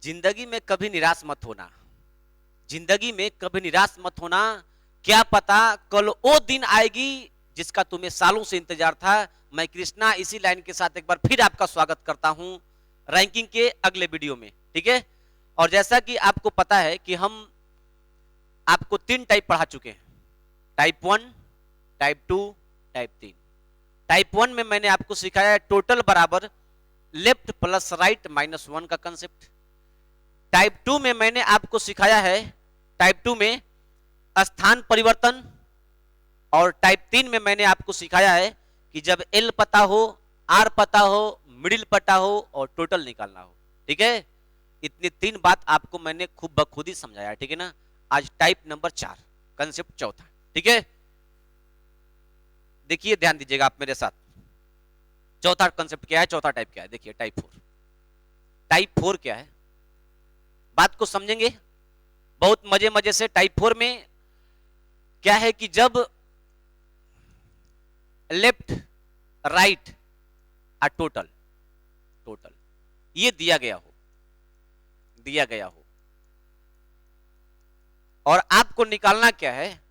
जिंदगी में कभी निराश मत होना, जिंदगी में कभी निराश मत होना। क्या पता कल वो दिन आएगी जिसका तुम्हें सालों से इंतजार था। मैं कृष्णा इसी लाइन के साथ एक बार फिर आपका स्वागत करता हूं रैंकिंग के अगले वीडियो में, ठीक है। और जैसा कि आपको पता है कि हम आपको 3 टाइप पढ़ा चुके हैं, टाइप 1, टाइप 2, टाइप 3। टाइप 1 में मैंने आपको सिखाया है टोटल बराबर लेफ्ट प्लस राइट माइनस 1 का कंसेप्ट। टाइप 2 में मैंने आपको सिखाया है, टाइप 2 में स्थान परिवर्तन। और टाइप 3 में मैंने आपको सिखाया है कि जब एल पता हो, आर पता हो, मिडिल पता हो और टोटल निकालना हो, ठीक है। इतनी 3 बात आपको मैंने खूब बखूबी समझाया, ठीक है ना। आज टाइप नंबर 4 कंसेप्ट चौथा, ठीक है। देखिए ध्यान दीजिएगा आप मेरे साथ, चौथा कंसेप्ट क्या है, चौथा टाइप क्या है। देखिए टाइप 4, टाइप 4 क्या है, बात को समझेंगे बहुत मजे मजे से। टाइप 4 में क्या है कि जब लेफ्ट राइट और टोटल टोटल ये दिया गया हो और आपको निकालना क्या है,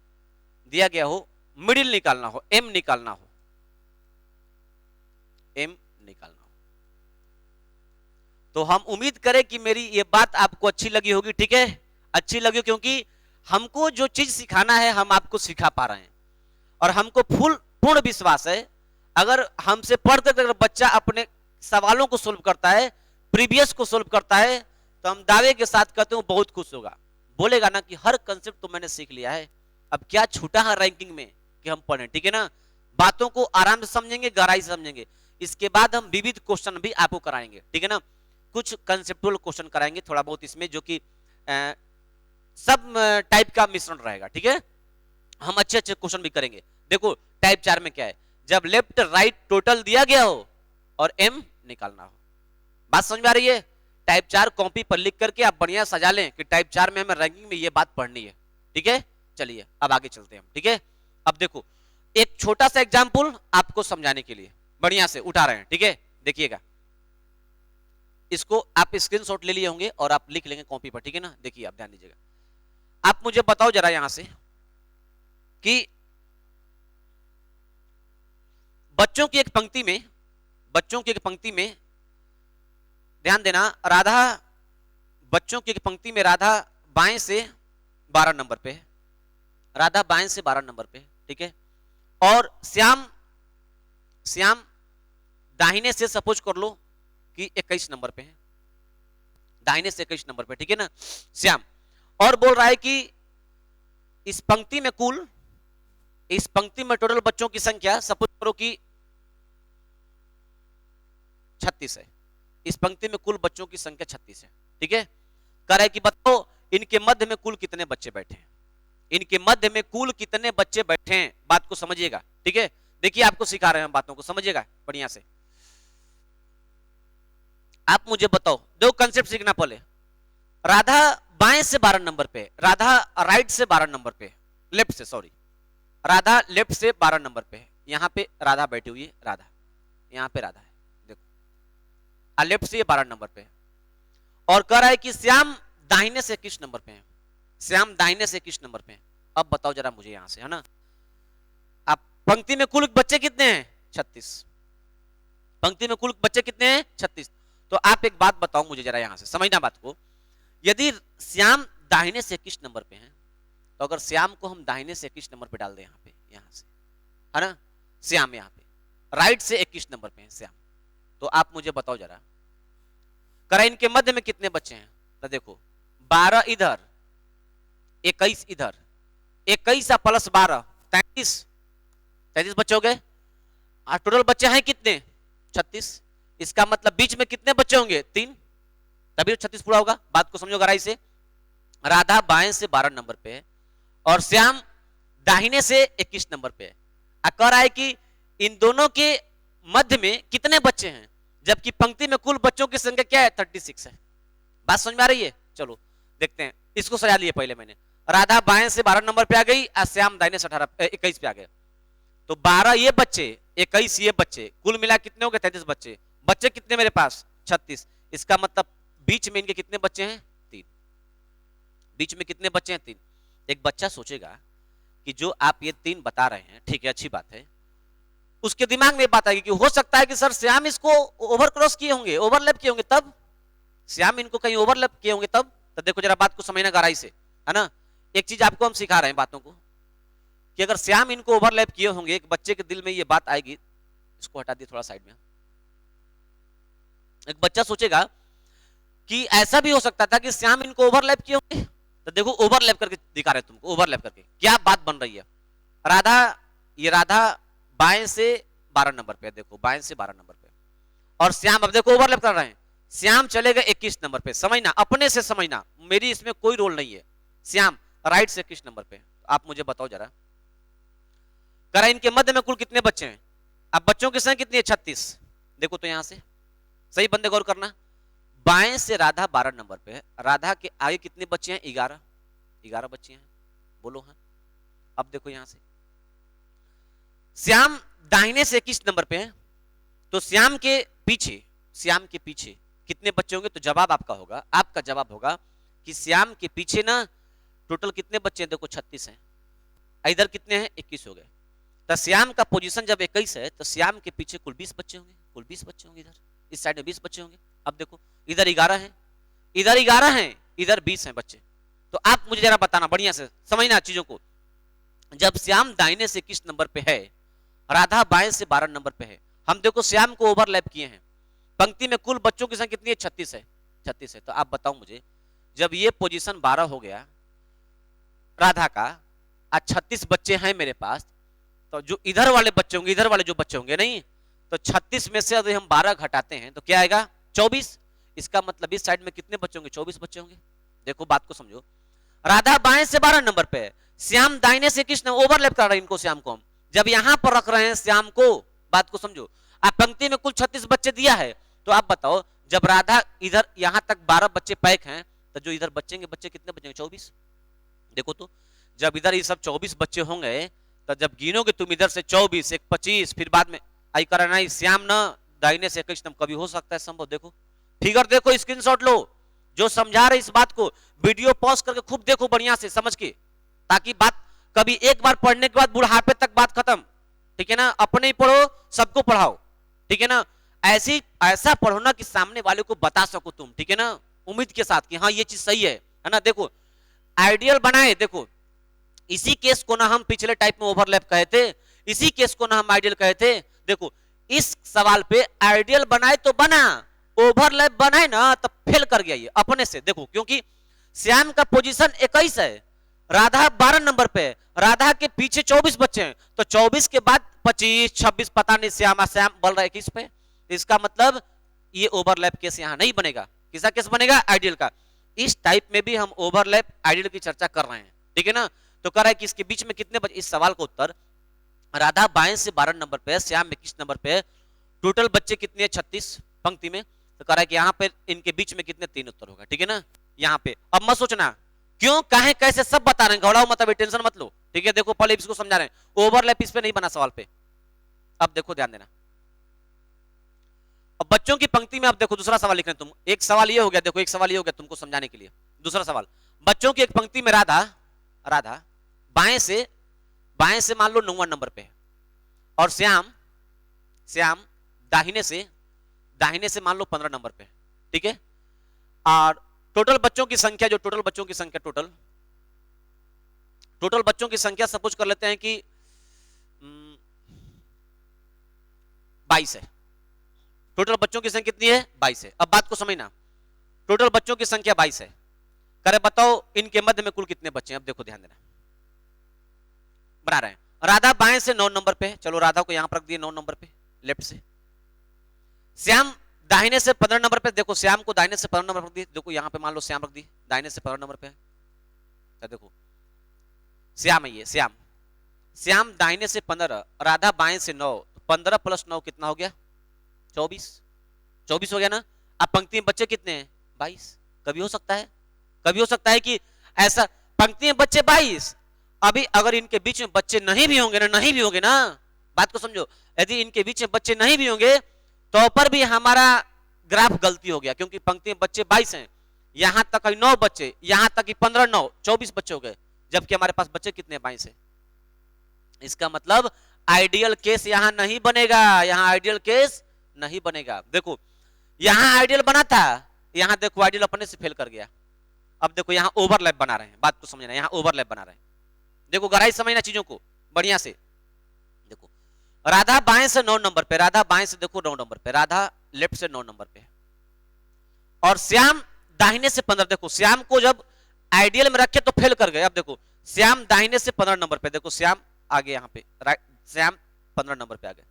दिया गया हो मिडिल निकालना हो, एम निकालना हो, तो हम उम्मीद करें कि मेरी ये बात आपको अच्छी लगी होगी, ठीक है। अच्छी लगी क्योंकि हमको जो चीज सिखाना है हम आपको सिखा पा रहे हैं और हमको पूर्ण विश्वास है अगर हमसे पढ़ते अगर बच्चा अपने सवालों को सोल्व करता है, प्रीवियस को सोल्व करता है, तो हम दावे के साथ कहते हैं बहुत खुश होगा, बोलेगा ना कि हर कंसेप्ट तो मैंने सीख लिया है, अब क्या छूटा है रैंकिंग में कि हम पढ़ें, ठीक है ना। बातों को आराम से समझेंगे, गहराई से समझेंगे। इसके बाद हम विविध क्वेश्चन भी आपको कराएंगे, ठीक है ना। कुछ कंसेप्चुअल क्वेश्चन कराएंगे थोड़ा बहुत इसमें, जो कि सब टाइप का मिश्रण रहेगा, ठीक है। हम अच्छे अच्छे क्वेश्चन भी करेंगे। देखो टाइप 4 में क्या है, जब लेफ्ट राइट टोटल दिया गया हो और एम निकालना हो। बात समझ में आ रही है। टाइप 4 कॉपी पर लिख करके आप बढ़िया सजा लें कि टाइप 4 में हमें रैंकिंग में ये बात पढ़नी है, ठीक है। चलिए अब आगे चलते हैं हम, ठीक है। अब देखो एक छोटा सा एग्जाम्पल आपको समझाने के लिए बढ़िया से उठा रहे हैं, ठीक है। देखिएगा, इसको आप स्क्रीनशॉट ले लिए होंगे और आप लिख लेंगे कॉपी पर, ठीक है ना। देखिए आप ध्यान दीजिएगा, आप मुझे बताओ जरा यहां से कि बच्चों की एक पंक्ति में ध्यान देना, राधा बच्चों की एक पंक्ति में राधा बाएं से 12 नंबर पे है, राधा बाएं से 12 नंबर पे, ठीक है। और श्याम दाहिने से सपोज कर लो कि 21 नंबर पे है, दाहिने से 21 नंबर पे, ठीक है ना श्याम। और बोल रहा है कि इस पंक्ति में टोटल बच्चों की संख्या सपोज करो कि 36 है। इस पंक्ति में कुल बच्चों की संख्या 36 है, ठीक है। कह रहा है कि बताओ इनके मध्य में कुल कितने बच्चे बैठे हैं, इनके मध्य में कुल कितने बच्चे बैठे हैं। बात को समझिएगा, ठीक है। देखिए आपको सिखा रहे हैं हम, बातों को समझिएगा बढ़िया से। आप मुझे बताओ, दो कंसेप्ट सीखना पहले। राधा बाएं से 12 नंबर पे, राधा राइट से 12 नंबर पे, लेफ्ट से, सॉरी, राधा लेफ्ट से 12 नंबर पे है। यहां पे राधा बैठी हुई है, राधा यहां पे राधा है, देखो लेफ्ट से ये 12 नंबर पे है। और कह रहा है कि श्याम दाहिने से 21 नंबर पे है, श्याम दाहिने से 21 नंबर पे है। अब बताओ जरा मुझे यहां से, है ना। आप पंक्ति में कुल बच्चे कितने हैं, 36, पंक्ति में कुल बच्चे कितने हैं, 36। तो आप एक बात बताओ मुझे जरा यहां से, समझना बात को। यदि श्याम दाहिने से 21 नंबर पे हैं, तो अगर श्याम को हम दाहिने से 21 नंबर पे डाल दें यहां पे, यहां से, है ना, श्याम यहां पे राइट से 21 नंबर पे है श्याम, तो आप मुझे बताओ जरा करा इनके मध्य में कितने बच्चे हैं। तो देखो 12 इधर, 21 इधर, 21 प्लस 12 33 बच्चे हो गए। और टोटल बच्चे हैं कितने, 36। इसका मतलब बीच में कितने बच्चे होंगे, 3, तभी 36 पूरा होगा। बात को समझो गहराई से। राधा बाएं से 12 नंबर पे है और श्याम दाहिने से 21 नंबर पे है। कह रहा है कि इन दोनों के मध्य में कितने बच्चे हैं, जबकि पंक्ति में कुल बच्चों की संख्या क्या है, 36 है। बात समझ में आ रही है। चलो देखते हैं, इसको सजा लिए पहले मैंने। राधा बाएं से 12 नंबर पे आ गई और श्याम दाहिने से 21 पे आ गया। तो 12 ये बच्चे, 21 ये बच्चे, कुल मिला कितने हो गए, 33 बच्चे। बच्चे कितने मेरे पास, 36। इसका मतलब बीच में इनके कितने बच्चे हैं? 3। बीच में कितने बच्चे हैं? 3। एक बच्चा सोचेगा कि जो आप ये 3 बता रहे हैं, ठीक है, अच्छी बात है, उसके दिमाग में बात आएगी कि हो सकता है कि सर श्याम इसको ओवर क्रॉस किए होंगे, ओवरलैप किए होंगे, तब श्याम इनको कहीं ओवरलैप किए होंगे तब। तो देखो जरा बात को समझना गहराई से, है ना। एक चीज आपको हम सिखा रहे हैं बातों को, कि अगर श्याम इनको ओवरलैप किए होंगे, एक बच्चे के दिल में ये बात आएगी। इसको हटा दिए थोड़ा साइड में। एक बच्चा सोचेगा कि ऐसा भी हो सकता था कि श्याम इनको ओवरलैप किए होंगे। तो देखो ओवरलैप करके दिखा रहे तुमको, ओवरलैप करके क्या बात बन रही है। राधा, ये राधा बाएं से 12 नंबर पे, देखो बाएं से 12 नंबर पे, और श्याम अब देखो ओवरलैप कर रहे हैं। श्याम चलेगा 21 नंबर पे, समझना, अपने से समझना, मेरी इसमें कोई रोल नहीं है। श्याम राइट से 21 नंबर पे। आप मुझे बताओ जरा, करा इनके मध्य में कुल कितने बच्चे हैं? अब बच्चों की संख्या कितनी है? 36। देखो तो यहां से सही बंदे गौर करना, बाएं से राधा 12 नंबर पे है, राधा के आगे कितने बच्चे हैं? 11 बच्चे हैं, बोलो हाँ। अब देखो यहां से श्याम दाहिने से 21 नंबर पे है, तो श्याम के पीछे कितने बच्चे होंगे? तो जवाब आपका होगा, आपका जवाब होगा कि श्याम के पीछे ना टोटल कितने बच्चे हैं? देखो 36 हैं, इधर कितने हैं? 21 हो गए। तो श्याम का पोजीशन जब 21 है, तो श्याम के पीछे कुल 20 बच्चे होंगे, कुल 20 बच्चे होंगे, इधर इस साइड में 20 बच्चे होंगे। अब देखो इधर 11 हैं, इधर 11 हैं, इधर 20 हैं बच्चे। तो आप मुझे जरा बताना, बढ़िया से समझना चीजों को, जब श्याम दाहिने से 21 नंबर पे है, राधा बाएं से 12 नंबर पे है, हम देखो श्याम को ओवरलैप किए हैं, पंक्ति में कुल बच्चों की संख्या कितनी है? 36 है, 36 है। तो आप बताओ मुझे, जब ये पोजीशन 12 हो गया राधा का, आज 36 बच्चे हैं मेरे पास, तो जो इधर वाले बच्चे होंगे, इधर वाले जो बच्चे होंगे नहीं, तो 36 में से अगर हम 12 घटाते हैं तो क्या आएगा? 24। इसका मतलब इस साइड में कितने बच्चे होंगे? 24 बच्चे होंगे। देखो बात को समझो, राधा बाएं से 12 नंबर पे है, श्याम दाहिने से 21 नंबर, ओवरलैप कर रहे हैं इनको, श्याम को हम जब यहां पर रख रहे हैं श्याम को, बात को समझो, आप पंक्ति में कुल 36 बच्चे दिया है, तो आप बताओ जब राधा इधर यहां तक 12 बच्चे पैक हैं, तो जो इधर बचेंगे बच्चे कितने बचेंगे? 24। देखो तो जब इधर ये सब 24 बच्चे होंगे, तो जब गिनोगे तुम इधर से 24, एक 25, फिर बाद में आई करना ही श्याम ना दाहिने से 21 नंबर, कभी हो सकता है संभव? देखो फिगर, देखो स्क्रीनशॉट लो, जो समझा रहे इस बात को वीडियो पॉज करके खूब देखो बढ़िया से समझ के, ताकि बात कभी एक बार पढ़ने के बाद बुढ़ापे तक बात खत्म, ठीक है ना। अपने ही पढ़ो, सबको पढ़ाओ, ठीक है ना। ऐसा पढ़ो ना कि सामने वाले को बता सको तुम, ठीक है ना, उम्मीद के साथ कि हाँ ये चीज सही है ना। देखो आइडियल बनाए, देखो इसी केस को ना हम पिछले टाइप में ओवरलैप कहे थे, इसी केस को ना हम आइडियल कहे थे। देखो इस सवाल पे आइडियल बनाए तो बना, ओवरलैप बनाए ना तो फेल कर गया ये अपने से। देखो क्योंकि श्याम का पोजीशन 21 है, राधा 12 नंबर पे है, राधा के पीछे 24 बच्चे हैं, तो 24 के बाद 25, 26 पता नहीं, श्याम बोल रहा है 21 पे। इसका मतलब ये ओवरलैप केस यहां नहीं बनेगा। किसका केस बनेगा? आइडियल का। इस टाइप में भी हम ओवरलैप आइडियल की चर्चा कर रहे हैं, ठीक है ना। तो कह रहा है कि इसके बीच में कितने बच्चे, इस सवाल का उत्तर राधा बाएं से 12 नंबर पे है, श्याम 21 नंबर पे है, टोटल बच्चे कितने हैं? 36 पंक्ति में। तो कह रहा है कि यहाँ पे इनके बीच में कितने? 3 उत्तर होगा, ठीक है ना। यहाँ पे अब मत सोचना क्यों, काहे, कैसे, सब बता रहे हैं, घबराओ मत, टेंशन मत लो, ठीक है। देखो पहले इसको समझा रहे हैं, ओवरलैप इस पे नहीं बना सवाल पे। अब देखो ध्यान देना, अब बच्चों की पंक्ति में अब देखो दूसरा सवाल लिख रहे हैं तुम। एक सवाल ये हो गया, देखो एक सवाल ये हो गया तुमको समझाने के लिए। दूसरा सवाल, बच्चों की एक पंक्ति में राधा बाएं से मान लो 9वां नंबर पे है, और श्याम दाहिने से मान लो 15 नंबर पे है, ठीक है। और टोटल बच्चों की संख्या, जो टोटल बच्चों की संख्या, टोटल बच्चों की संख्या सपोज कर लेते हैं कि 22 है। टोटल बच्चों की संख्या कितनी है? 22 है। अब बात को समझना, टोटल बच्चों की संख्या 22 है, करे बताओ इनके मध्य में कुल कितने बच्चे हैं? अब देखो ध्यान देना, बना रहे हैं। राधा बाएं से 9 नंबर पे है, चलो राधा को यहां पर रख दिए 9 नंबर पे लेफ्ट से। श्याम दाहिने से 15 नंबर पे, देखो श्याम को दाहिने से 15 नंबर रख दिए, देखो यहां पे मान लो श्याम रख दी दाहिने से 15 नंबर पे है। तो देखो श्याम है ये, श्याम दाहिने से 15, राधा बाएं से 9, 15 प्लस 9 कितना हो गया? 24 हो गया ना। अब पंक्ति में बच्चे कितने हैं? 22। कभी हो सकता है कि ऐसा पंक्ति में बच्चे 22, अभी अगर इनके बीच में बच्चे नहीं भी होंगे ना, बात को समझो, यदि इनके बीच में बच्चे नहीं भी होंगे तो पर भी हमारा ग्राफ गलती हो गया, क्योंकि पंक्ति में बच्चे 22 हैं, यहां तक 9 बच्चे, यहां तक 15 9 24 बच्चे हो गए, जबकि हमारे पास बच्चे कितने 22 है। इसका मतलब आइडियल केस यहां नहीं बनेगा, यहां आइडियल केस नहीं बनेगा। देखो यहां आइडियल बना था, यहां देखो आइडियल अपने से फेल कर गया। अब देखो यहां ओवरलैप बना रहे हैं, बात को समझना, यहां ओवरलैप बना रहे हैं। देखो गहराई समझना चीजों को बढ़िया से। देखो राधा बाएं से 9 नंबर पे, राधा बाएं से देखो 9 नंबर पे, राधा लेफ्ट से 9 नंबर पे, और श्याम दाहिने से 15। देखो श्याम को जब आइडियल में रखे तो फेल कर गए। अब देखो श्याम दाहिने से 15 नंबर पे, देखो श्याम आगे यहाँ पे, राइट, श्याम 15 नंबर पे आ गए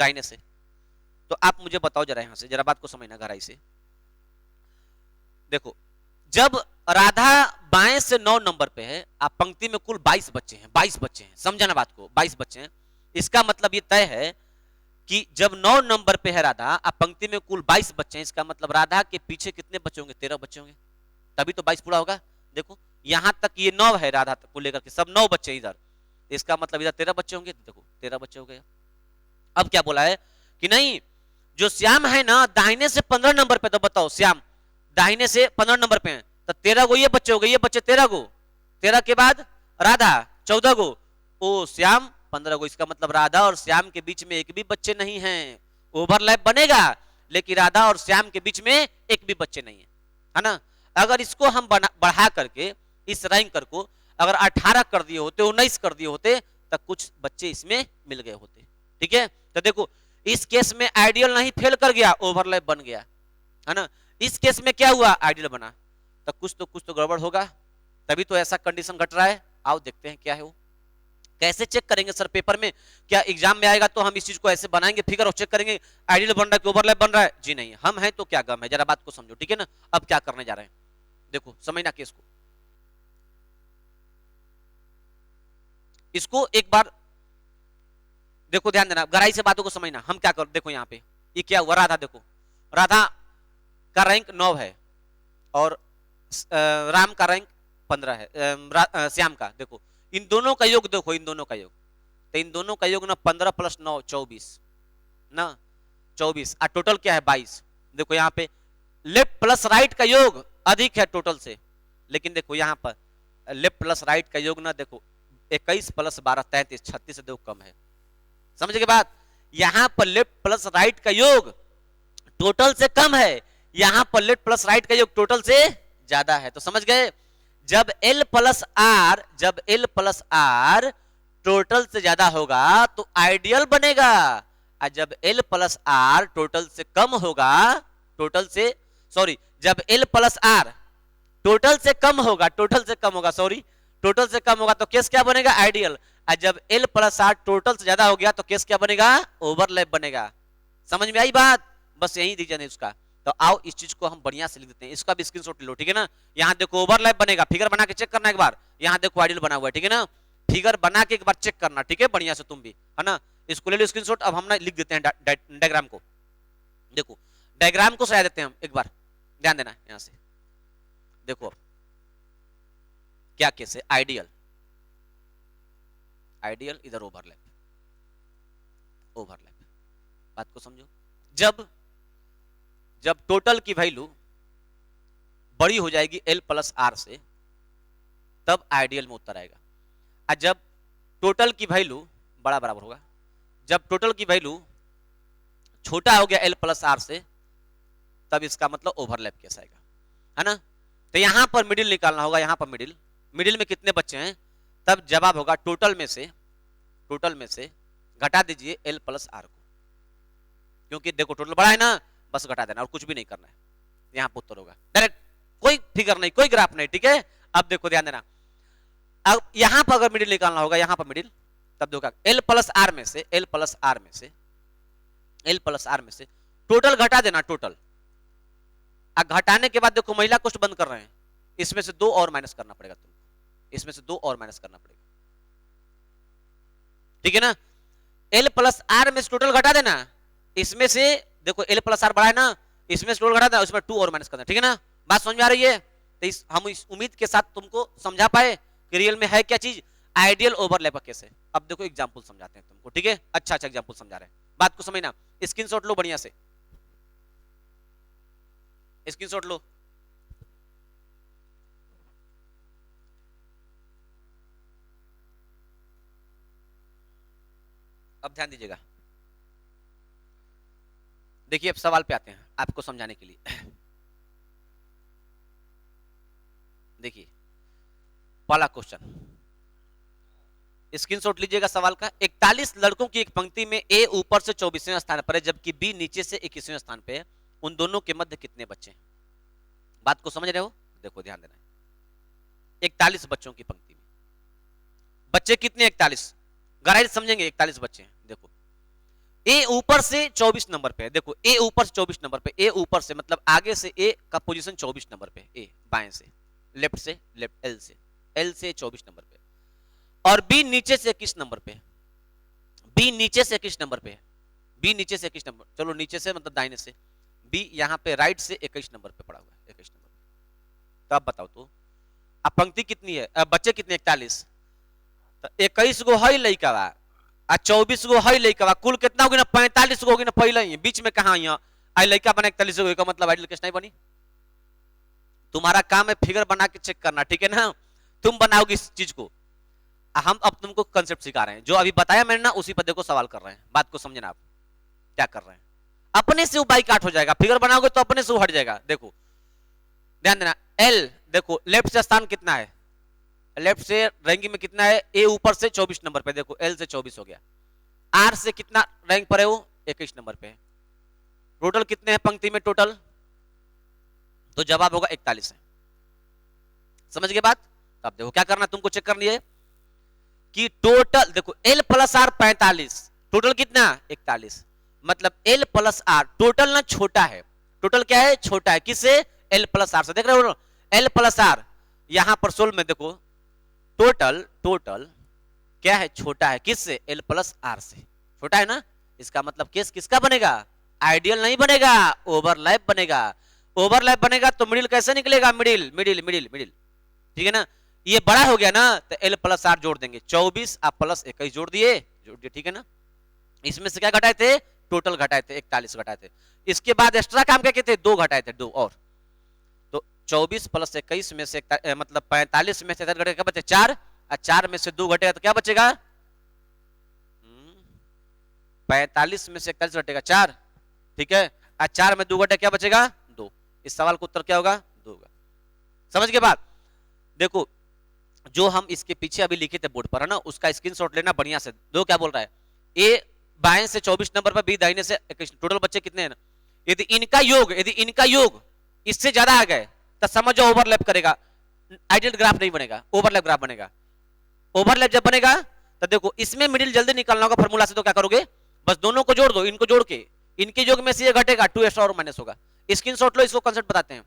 दाहिने से। तो आप मुझे बताओ जरा, यहां से जरा बात को समझना गहराई से। देखो जब राधा बाएं से 9 नंबर पे है, आप पंक्ति में कुल 22 बच्चे हैं, 22 बच्चे हैं, समझना बात को, 22 बच्चे हैं। इसका मतलब ये तय है कि जब 9 नंबर पे है राधा, आप पंक्ति में कुल 22 बच्चे हैं, इसका मतलब राधा के पीछे कितने बच्चे होंगे? 13 बच्चे होंगे, तभी तो 22 पूरा होगा। देखो यहां तक ये 9 है, राधा तक को लेकर के सब 9 बच्चे इधर, इसका मतलब इधर 13 बच्चे होंगे। देखो 13 बच्चे हो गए। अब क्या बोला है कि नहीं, जो श्याम है ना दाहिने से 15 नंबर पे, तो बताओ श्याम दाहिने से 15 नंबर पे है, तो 13 गो ये बच्चे हो गए, ये बच्चे 13 गो, 13 के बाद राधा 14 गो, ओ श्याम 15 गो। इसका मतलब राधा और श्याम के बीच में एक भी बच्चे नहीं हैं। ओवरलैप बनेगा लेकिन राधा और श्याम के बीच में एक भी बच्चे नहीं है ना। अगर इसको हम बढ़ा करके इस रैंकर को अगर 18 कर दिए होते, 19 कर दिए होते, तब कुछ बच्चे इसमें मिल गए होते। ठीक है, तो देखो इस केस में आइडियल नहीं फेल कर गया, ओवरलैप बन गया, है ना। इस केस में क्या हुआ, आइडियल बना, तो कुछ तो गड़बड़ होगा, तभी तो ऐसा कंडीशन घट रहा है। आओ देखते हैं क्या है वो। कैसे चेक करेंगे सर पेपर में? क्या एग्जाम में आएगा तो हम इस चीज को ऐसे बनाएंगे फिगर और चेक करेंगे आइडियल बन रहा है कि ओवरलैप बन रहा है? जी नहीं, हम हैं तो क्या गम है, जरा बात को समझो, ठीक है ना। अब क्या करने जा रहे हैं, देखो समझना केस को। इसको एक बार देखो, ध्यान देना, गहराई से बातों को समझना। हम क्या कर, देखो यहाँ पे ये क्या हुआ, राधा देखो, राधा का रैंक 9 है और राम का रैंक 15 है, श्याम का। देखो इन दोनों का योग, देखो इन दोनों का योग, तो इन दोनों का योग ना 15 + 9 24 ना, 24, और टोटल क्या है 22। देखो यहाँ पे लेफ्ट प्लस राइट का योग अधिक है टोटल से, लेकिन देखो यहाँ पर लेफ्ट प्लस राइट का योग ना, देखो 21 + 12 33, 36 से देखो कम है। समझ के बात, यहां पर लेफ्ट प्लस राइट का योग टोटल से कम है, यहां पर लेफ्ट प्लस राइट का योग टोटल से ज्यादा है। तो समझ गए, जब L + R, जब L + R टोटल से ज्यादा होगा तो आइडियल बनेगा, और जब L + R टोटल से कम होगा, टोटल से सॉरी, जब L + R टोटल से कम होगा, टोटल से कम होगा, सॉरी, टोटल से कम होगा तो केस क्या बनेगा, आइडियल। और जब L + R टोटल से ज्यादा हो गया तो केस क्या बनेगा, ओवरलैप बनेगा। समझ में आई बात? बस यही रीजन है उसका। तो आओ इस चीज को हम बढ़िया से लिख देते हैं, इसका भी स्क्रीनशॉट लो, ठीक है ना। यहाँ देखो ओवरलैप बनेगा, फिगर बना के चेक करना एक बार, यहाँ देखो आइडियल बना हुआ है, ठीक है ना। फिगर बना के एक बार चेक करना, ठीक है, बढ़िया से तुम भी, है ना। इसको ले लो स्क्रीनशॉट। अब हम ना लिख देते हैं डायग्राम को। देखो डायग्राम को सजा देते हैं हम एक बार, ध्यान देना यहाँ से। देखो अब क्या केस है, आइडियल, आइडियल, इधर ओवरलैप, ओवरलैप। बात को समझो, जब टोटल की वैल्यू बड़ी हो जाएगी L + R से, तब आइडियल में उत्तर आएगा। और जब टोटल की वैल्यू बड़ा बराबर होगा, जब टोटल की वैल्यू छोटा हो गया L + R से, तब इसका मतलब ओवरलैप केस आएगा, है ना। तो यहां पर मिडिल निकालना होगा, यहां पर मिडिल, मिडिल में कितने बच्चे हैं, तब जवाब होगा टोटल में से घटा दीजिए L + R को, क्योंकि देखो टोटल बड़ा है ना, बस घटा देना और कुछ भी नहीं करना है। यहां पर उत्तर होगा डायरेक्ट, कोई फिगर नहीं, कोई ग्राफ नहीं, ठीक है। अब देखो ध्यान देना, अब यहां पर अगर मिडिल निकालना होगा, यहां पर मिडिल, तब देखो L + R में से, L + R में से, L + R में से टोटल घटा देना, टोटल। अब घटाने के बाद देखो महिला कोष्ठ बंद कर रहे हैं, इसमें से 2 और माइनस करना पड़ेगा तुमको, इसमें से 2 और माइनस करना पड़ेगा, ठीक है ना। L + R में से टोटल घटा देना, इसमें से देखो L + R बड़ा है ना, इसमें से टोटल घटा देना, उसमें 2 और माइनस करना, ठीक है ना। बात समझ में आ रही है? तो हम इस उम्मीद के साथ तुमको समझा पाए कि रियल में है क्या चीज, आइडियल ओवरलैप कैसे। अब देखो एग्जांपल समझाते हैं तुमको, ठीक है। अच्छा एग्जांपल समझा रहे हैं, बात को समझना, स्क्रीनशॉट लो बढ़िया से। स्क्रीनशॉट लो। अब ध्यान दीजिएगा, देखिए अब सवाल पे आते हैं आपको समझाने के लिए। देखिए पहला क्वेश्चन, स्क्रीनशॉट लीजिएगा सवाल का। 41 लड़कों की एक पंक्ति में ए ऊपर से 24वें स्थान पर है जबकि बी नीचे से 21वें स्थान पे है, उन दोनों के मध्य कितने बच्चे हैं? बात को समझ रहे हो? देखो ध्यान देना, 41 बच्चों की पंक्ति में बच्चे कितने? 41। गहराई समझेंगे, 41 बच्चे हैं। देखो ए ऊपर से 24 नंबर पे है, देखो ए ऊपर से 24 नंबर पे, ए ऊपर से मतलब आगे से ए का पोजीशन 24 नंबर पे, ए बाएं से, लेफ्ट से, लेफ्ट एल से 24 नंबर पे, और बी नीचे से 21 नंबर पे, बी नीचे से 21 नंबर पे, बी नीचे से 21 नंबर, चलो नीचे से मतलब दाहिने से, बी यहाँ पे राइट से 21 नंबर पे पड़ा हुआ है, 21 नंबर पे। तो अब बताओ तो अब पंक्ति कितनी है, अब बच्चे कितने? 41। तो 21 गो है लइका बा आ 24 गो है लइका बा, कुल कितना होगी ना? 45 गो होगी ना पहले ही, बीच में कहां यहाँ आई लइका बना 41 गो का मतलब आइडियल केस नहीं बनी। तुम्हारा काम है फिगर बना के चेक करना, ठीक है ना? तुम बनाओगे इस चीज को, हम अब तुमको कंसेप्ट सिखा रहे हैं, जो अभी बताया मैंने ना उसी पर देखो सवाल कर रहे हैं। बात को समझना, आप क्या कर रहे हैं, अपने से बाई काट हो जाएगा, फिगर बनाओगे तो अपने से हट जाएगा। देखो ध्यान देना, एल देखो लेफ्ट से स्थान कितना है, लेफ्ट से रैंकिंग में कितना है? ए ऊपर से 24 नंबर पे, देखो एल से 24 हो गया। आर से कितना रैंक पर है वो? 21 नंबर पे। टोटल कितने हैं पंक्ति में टोटल? तो जवाब होगा 41 है। समझ गए बात? अब देखो क्या करना तुमको, चेक करनी है कि टोटल देखो एल प्लस आर 45, टोटल कितना? 41। मतलब एल प्लस आर टोटल ना छोटा है, टोटल क्या है? छोटा है। किससे? एल प्लस आर से। देख रहे हो एल प्लस आर, यहां पर सोल में देखो टोटल क्या है? छोटा है। किससे? एल प्लस आर से छोटा है ना। इसका मतलब केस किसका बनेगा? आइडियल नहीं बनेगा, ओवरलैप बनेगा। ओवरलैप बनेगा तो मिडिल कैसे निकलेगा? मिडिल मिडिल मिडिल मिडिल, ठीक है ना। ये बड़ा हो गया ना तो एल प्लस आर जोड़ देंगे, 24 आप प्लस 21 जोड़ दिए, ठीक है ना। इसमें से क्या घटाए थे? टोटल घटाए थे, 41 घटाए थे। इसके बाद एक्स्ट्रा काम क्या किए थे? 2 घटाए थे, 2 और। तो 24 प्लस 21 में से मतलब 45 में से घटेगा क्या बचे? 4, और 4 में से 2 घटेगा तो क्या बचेगा? 45 में से 41 घटेगा 4, ठीक है, और 4 में 2 घटे क्या बचेगा? 2। इस सवाल का उत्तर क्या होगा? 2 होगा। समझ गए बात? देखो जो हम इसके पीछे अभी लिखे थे बोर्ड पर है ना, उसका स्क्रीनशॉट लेना बढ़िया से। दो क्या बोल रहा है? ए बाएं से 24 नंबर पर, बी दाहिने से 21। टोटल बच्चे कितने हैं? यदि इनका योग इससे ज्यादा आ गए तो समझो ओवरलैप करेगा, आइडियल ग्राफ नहीं बनेगा, ओवरलैप ग्राफ बनेगा। ओवरलैप जब बनेगा तो देखो इसमें मिडिल जल्दी निकालना होगा फॉर्मूला से, तो क्या करोगे? बस दोनों को जोड़ दो, इनको जोड़ के इनके योग में से ये घटेगा, 2 एक्स्ट्रा और माइनस होगा। स्क्रीनशॉट लो, इसको कांसेप्ट बताते हैं।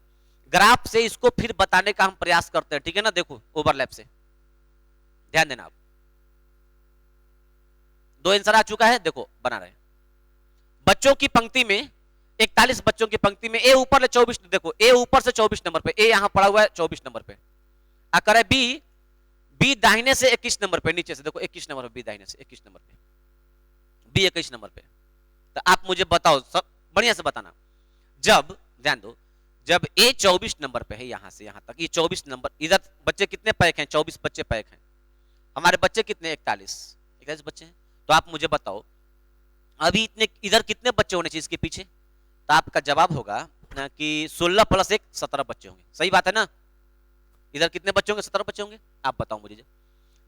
ग्राफ से इसको फिर बताने का हम प्रयास करते हैं, ठीक है ना। देखो ओवरलैप से ध्यान देना, आप 2 आंसर आ चुका है, देखो बना रहे हैं। बच्चों की पंक्ति में 41 बच्चों की पंक्ति में ए ऊपर ले 24, देखो ए ऊपर से 24 नंबर पे, ए यहां पड़ा हुआ है 24 नंबर पे। आकर है बी दाहिने से 21 नंबर पे, नीचे से देखो 21 नंबर पे, बी दाहिने से 21 नंबर पे, बी 21 नंबर पे। तो आप मुझे बताओ, सब बढ़िया से बताना, जब ध्यान दो, जब ए 24 नंबर पे है, यहां से यहां तक ये 24 नंबर, इधर बच्चे कितने पैक हैं? 24 बच्चे पैक हैं। हमारे बच्चे कितने? 41 बच्चे हैं। तो आप मुझे बताओ अभी इतने इधर कितने बच्चे होने चाहिए इसके पीछे? तो आपका जवाब होगा ना कि 16 प्लस 1 17 बच्चे होंगे। सही बात है ना? इधर कितने बच्चे होंगे? 17 बच्चे होंगे। आप बताओ मुझे,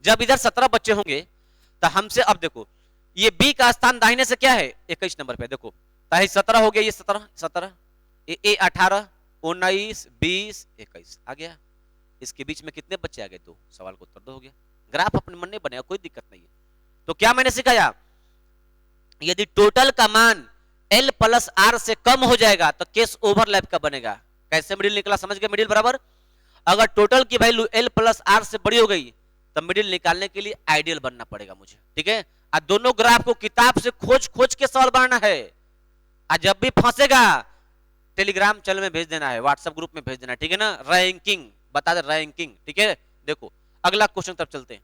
जब इधर 17 बच्चे होंगे तो हमसे, अब देखो ये बी का स्थान दाहिने से क्या है? 21 नंबर पे। देखो 17 हो गया, ये 17 ए 18 19 20 21 आ गया। इसके बीच में कितने बच्चे आ गए? 2। सवाल का उत्तर 2 हो गया। ग्राफ अपने मन नहीं बनेगा, कोई दिक्कत नहीं है। तो क्या मैंने सिखाया? यदि टोटल का मान एल प्लस आर से कम हो जाएगा तो केस ओवरलैप का बनेगा। कैसे मिडिल निकला? समझ गए? मिडिल बराबर, अगर टोटल की वैल्यू एल प्लस आर से बड़ी हो गई तो मिडिल निकालने के लिए आइडियल बनना पड़ेगा मुझे, ठीक है। और दोनों ग्राफ को किताब से खोज के सवाल बनाना है। और जब भी फंसेगा टेलीग्राम चैनल में भेज देना है, व्हाट्सएप ग्रुप में भेज देना है, ठीक है ना। रैंकिंग बता दे, रैंकिंग, ठीक है। देखो अगला क्वेश्चन तब चलते हैं।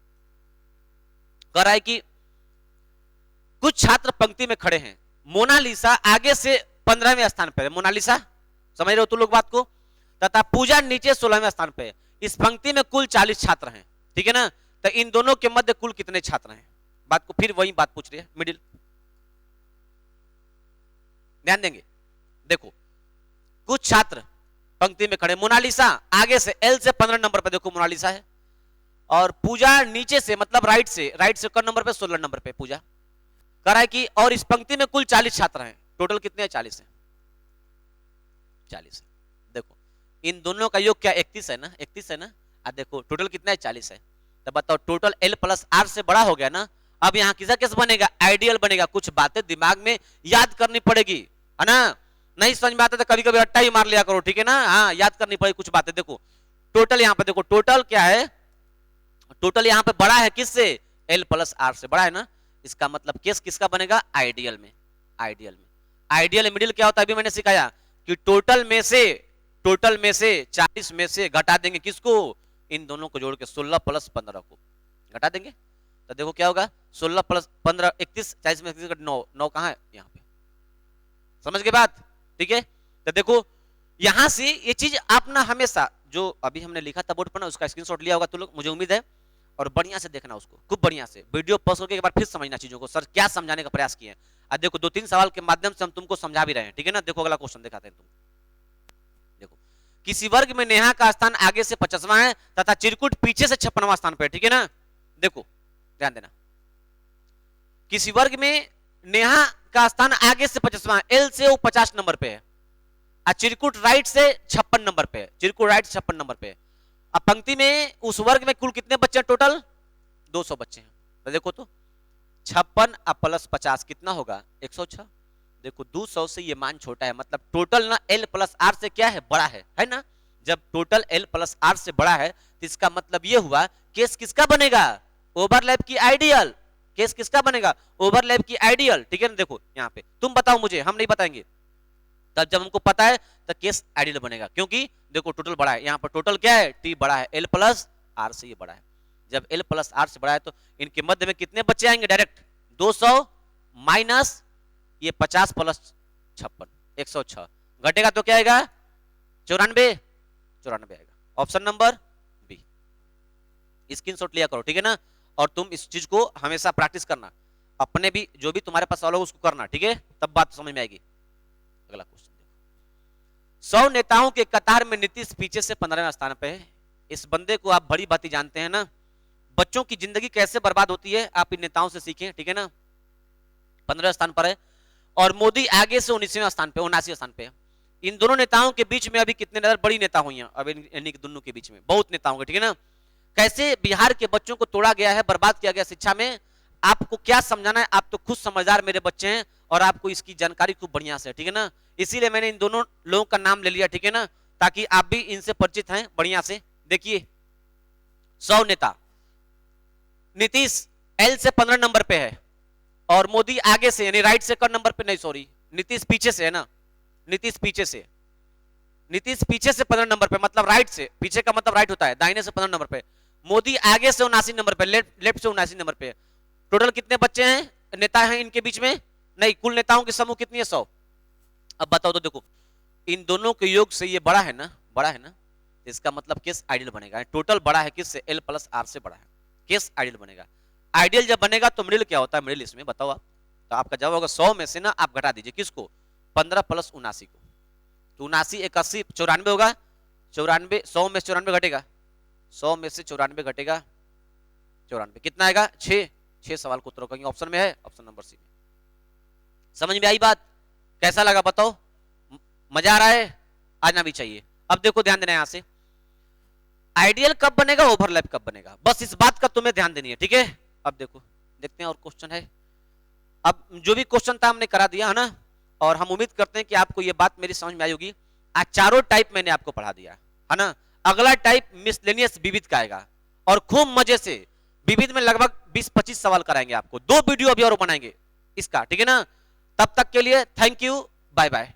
कह रहा है कि कुछ छात्र पंक्ति में खड़े हैं, मोनालिसा आगे से 15वें स्थान पर है। मोनालिसा समझ रहे हो तुम लोग बात को। तथा पूजा नीचे 16वें स्थान पे है। इस पंक्ति में कुल 40 छात्र हैं, ठीक है ना। तो इन दोनों के मध्य कुल कितने छात्र हैं, बात को फिर वही बात पूछ रही है मिडिल। ध्यान देंगे, देखो कुछ छात्र पंक्ति में खड़े, मोनालिसा आगे से एल से 15 नंबर पे देखो मोनालिसा है, और पूजा नीचे से मतलब राइट से कौन नंबर पे 16 नंबर पे पूजा कह रहा है कि, और इस पंक्ति में कुल 40 छात्र हैं। टोटल कितने हैं, 40 हैं, 40 है। देखो इन दोनों का योग क्या 31 है ना, 31 है ना। देखो टोटल कितना है, 40 है। तो बताओ टोटल एल प्लस आर से बड़ा हो गया ना। अब यहाँ किसका केस बनेगा, आइडियल बनेगा। कुछ बातें दिमाग में याद करनी पड़ेगी, है ना। नहीं समझ में आता तो कभी कभी रट्टा ही मार लिया करो, ठीक है ना। हाँ याद करनी पड़ेगी कुछ बातें। देखो टोटल यहाँ पे देखो, टोटल क्या है, टोटल यहाँ पे बड़ा है किससे, एल प्लस आर से बड़ा है ना। इसका मतलब केस किसका बनेगा, आइडियल में। आइडियल में, आइडियल मिडिल क्या होता है, अभी मैंने सिखाया कि टोटल में से 40 में से घटा देंगे किसको, इन दोनों को जोड़ के 16 प्लस 15 को घटा देंगे। तो देखो क्या होगा, 16 प्लस 15 31, 40 में 31 9 कहां है, यहाँ पे। समझ गए बात, ठीक है। तो देखो यहां से ये चीज आप ना हमेशा जो अभी हमने लिखा था बोर्ड पर ना, उसका स्क्रीनशॉट लिया होगा तुम लोग, मुझे उम्मीद है। और बढ़िया से देखना उसको, खूब बढ़िया से वीडियो पॉज करके एक बार फिर समझना चीजों को, सर क्या समझाने का प्रयास किए हैं। देखो 2-3 सवाल के माध्यम से हम तुमको समझा भी रहे हैं, ठीक है ना। देखो अगला क्वेश्चन दिखाते हैं तुम। देखो किसी वर्ग में नेहा का स्थान आगे से 50वां है तथा चिरकुट पीछे से 56वां स्थान पर है, ठीक है ना। देखो ध्यान देना, किसी वर्ग में नेहा का स्थान आगे से 50वां, एल से वो 50 नंबर पे है, और चिरकुट राइट से 56 नंबर पे है। चिरकुट राइट 56 नंबर पे है। अब पंक्ति में उस वर्ग में कुल कितने बच्चे हैं, टोटल 200 बच्चे हैं। तो देखो तो 56 प्लस 50 कितना होगा, 106। देखो 200 से ये मान छोटा है, मतलब टोटल ना एल प्लस आर से क्या है, बड़ा है ना। जब टोटल एल प्लस आर से बड़ा है तो इसका मतलब ये हुआ केस किसका बनेगा, ओवरलैप की आइडियल। केस किसका बनेगा, ओवरलैप की आइडियल, ठीक है ना। देखो यहाँ पे तुम बताओ मुझे, हम नहीं बताएंगे। तब जब हमको पता है तो केस आइडियल बनेगा, क्योंकि देखो टोटल बड़ा है। यहाँ पर टोटल क्या है, टी बड़ा है, एल प्लस आर से ये बड़ा है। जब एल प्लस आर से बड़ा है तो इनके मध्य में कितने बच्चे आएंगे, डायरेक्ट 200 माइनस ये 50 प्लस 56 106 घटेगा तो क्या आएगा, 94 आएगा। ऑप्शन नंबर बी, स्क्रीनशॉट लिया करो, ठीक है ना। और तुम इस चीज को हमेशा प्रैक्टिस करना, अपने भी जो भी तुम्हारे पास सवाल हो उसको करना, ठीक है, तब बात समझ में आएगी। अगला क्वेश्चन देखो, 100 नेताओं के कतार में नीतीश पीछे से 15वें स्थान पे है। इस बंदे को आप बड़ी बात जानते हैं ना, बच्चों की जिंदगी कैसे बर्बाद होती है आप इन नेताओं से सीखें, ठीक है ना। 15वें स्थान पर है, और मोदी आगे से 19वें स्थान पे, 79वें स्थान पे है। इन दोनों नेताओं के बीच में अभी कितने बड़ी नेता हुई हैं, अब इन दोनों के बीच में बहुत नेता होंगे, ठीक है ना। कैसे बिहार के बच्चों को तोड़ा गया है, बर्बाद किया गया शिक्षा में, आपको क्या समझाना है, आप तो खुद समझदार मेरे बच्चे हैं और आपको इसकी जानकारी खूब बढ़िया से, ठीक है ना। इसीलिए मैंने इन दोनों लोगों का नाम ले लिया, ठीक है ना, ताकि आप भी इनसे परिचित हैं बढ़िया से। देखिए 100 नेता, नीतीश एल से 15 नंबर पे है, और मोदी आगे से यानी राइट से कौन नंबर पे, नहीं सॉरी नीतीश पीछे से है ना, नीतीश पीछे से 15 नंबर पे, मतलब राइट से, पीछे का मतलब राइट होता है, दाहिने से 15 नंबर पे। मोदी आगे से 79 नंबर पे, लेफ्ट से 79 नंबर पे। टोटल कितने बच्चे हैं, नेता हैं इनके बीच में, नहीं कुल नेताओं की समूह कितनी है, 100। अब बताओ तो देखो इन दोनों के योग से ये बड़ा है ना, इसका मतलब केस आइडियल बनेगा। टोटल बड़ा है किससे, एल प्लस आर से बड़ा है, केस आइडियल बनेगा। आइडियल जब बनेगा तो मिडिल क्या होता है, मिडिल इसमें बताओ आप। तो आपका जवाब होगा 100 में से ना आप घटा दीजिए किसको, 15 प्लस 79 को। तो 79 81 94 होगा, 94 100 में से 94 घटेगा, 100 में से 94 घटेगा, 94 कितना आएगा, 6 सवाल को उत्तर करेंगे, ऑप्शन में है, ऑप्शन नंबर सी में। समझ में आई बात, कैसा लगा बताओ, मजा आ रहा है, आना भी चाहिए। अब देखो ध्यान देना, यहां से आइडियल कब बनेगा, ओवरलैप कब बनेगा, बस इस बात का तुम्हें ध्यान देनी है, ठीक है। अब देखो देखते हैं और क्वेश्चन है। अब जो भी क्वेश्चन था हमने करा दिया है ना, और हम उम्मीद करते हैं कि आपको ये बात मेरी समझ में आई होगी। आज चारों टाइप मैंने आपको पढ़ा दिया है ना। अगला टाइप मिसलेनियस विविध का आएगा, और खूब मजे से विविध में लगभग 20-25 सवाल कराएंगे आपको। 2 वीडियो अभी और बनाएंगे इसका, ठीक है ना। तब तक के लिए थैंक यू, बाय बाय।